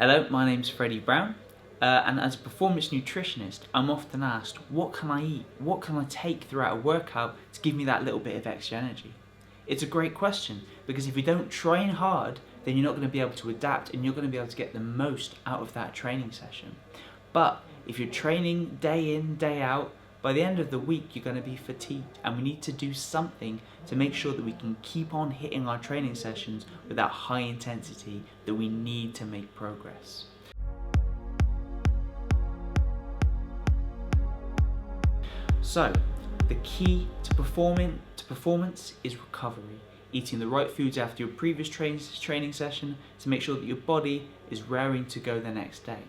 Hello, my name's Freddy Brown, and as a performance nutritionist, I'm often asked, what can I eat? What can I take throughout a workout to give me that little bit of extra energy? It's a great question, because if you don't train hard, then you're not going to be able to adapt and you're going to be able to get the most out of that training session. But if you're training day in, day out, by the end of the week you're going to be fatigued, and we need to do something to make sure that we can keep on hitting our training sessions with that high intensity that we need to make progress. So the key to performance is recovery. Eating the right foods after your previous training session to make sure that your body is raring to go the next day.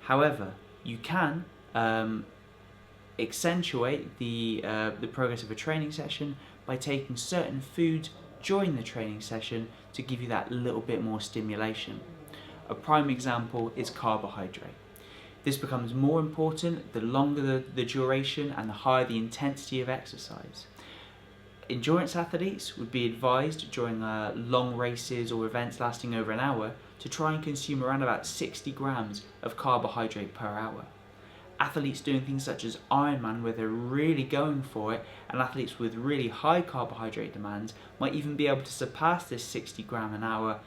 However, you can accentuate the progress of a training session by taking certain foods during the training session to give you that little bit more stimulation. A prime example is carbohydrate. This becomes more important the longer the duration and the higher the intensity of exercise. Endurance athletes would be advised during long races or events lasting over an hour to try and consume around about 60 grams of carbohydrate per hour. Athletes doing things such as Ironman, where they're really going for it, and athletes with really high carbohydrate demands might even be able to surpass this 60 gram an hour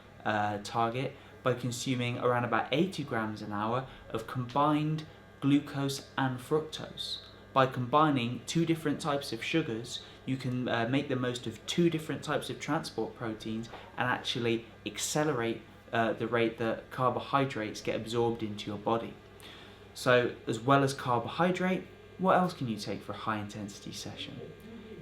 target by consuming around about 80 grams an hour of combined glucose and fructose. By combining two different types of sugars, you can make the most of two different types of transport proteins and actually accelerate the rate that carbohydrates get absorbed into your body. So, as well as carbohydrate, what else can you take for a high intensity session?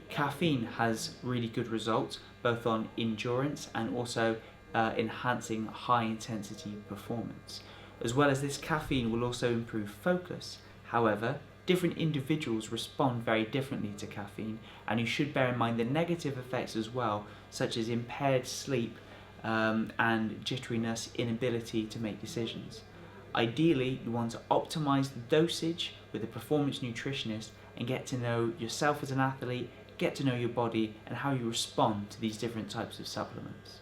Caffeine has really good results both on endurance and also enhancing high intensity performance. As well as this, caffeine will also improve focus. However, different individuals respond very differently to caffeine, and you should bear in mind the negative effects as well, such as impaired sleep and jitteriness, inability to make decisions. Ideally, you want to optimize the dosage with a performance nutritionist and get to know yourself as an athlete, get to know your body and how you respond to these different types of supplements.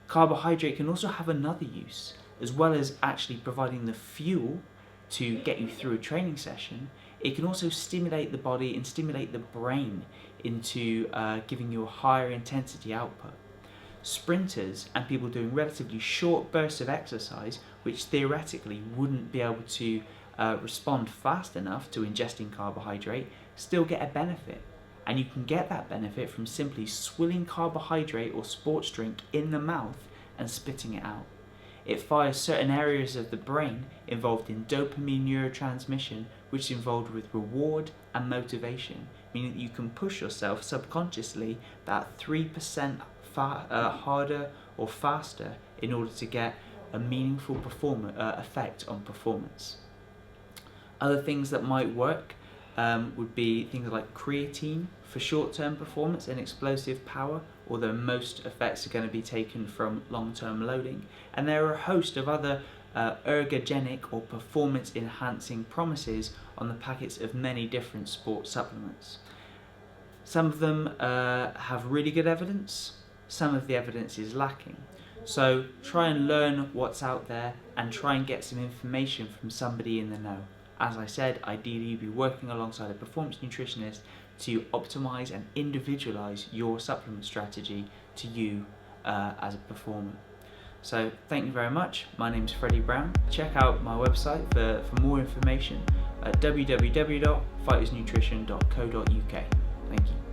Carbohydrate can also have another use. As well as actually providing the fuel to get you through a training session, it can also stimulate the body and stimulate the brain into giving you a higher intensity output. Sprinters and people doing relatively short bursts of exercise, which theoretically wouldn't be able to respond fast enough to ingesting carbohydrate, still get a benefit. And you can get that benefit from simply swilling carbohydrate or sports drink in the mouth and spitting it out. It fires certain areas of the brain involved in dopamine neurotransmission, which is involved with reward and motivation, meaning that you can push yourself subconsciously about 3% harder or faster in order to get a meaningful effect on performance. Other things that might work would be things like creatine for short-term performance and explosive power, although most effects are going to be taken from long-term loading. And there are a host of other ergogenic or performance-enhancing promises on the packets of many different sports supplements. Some of them have really good evidence, some of the evidence is lacking. So try and learn what's out there and try and get some information from somebody in the know. As I said, ideally you'd be working alongside a performance nutritionist to optimize and individualize your supplement strategy to you as a performer. So thank you very much. My name's Freddy Brown. Check out my website for more information at www.fightersnutrition.co.uk. Thank you.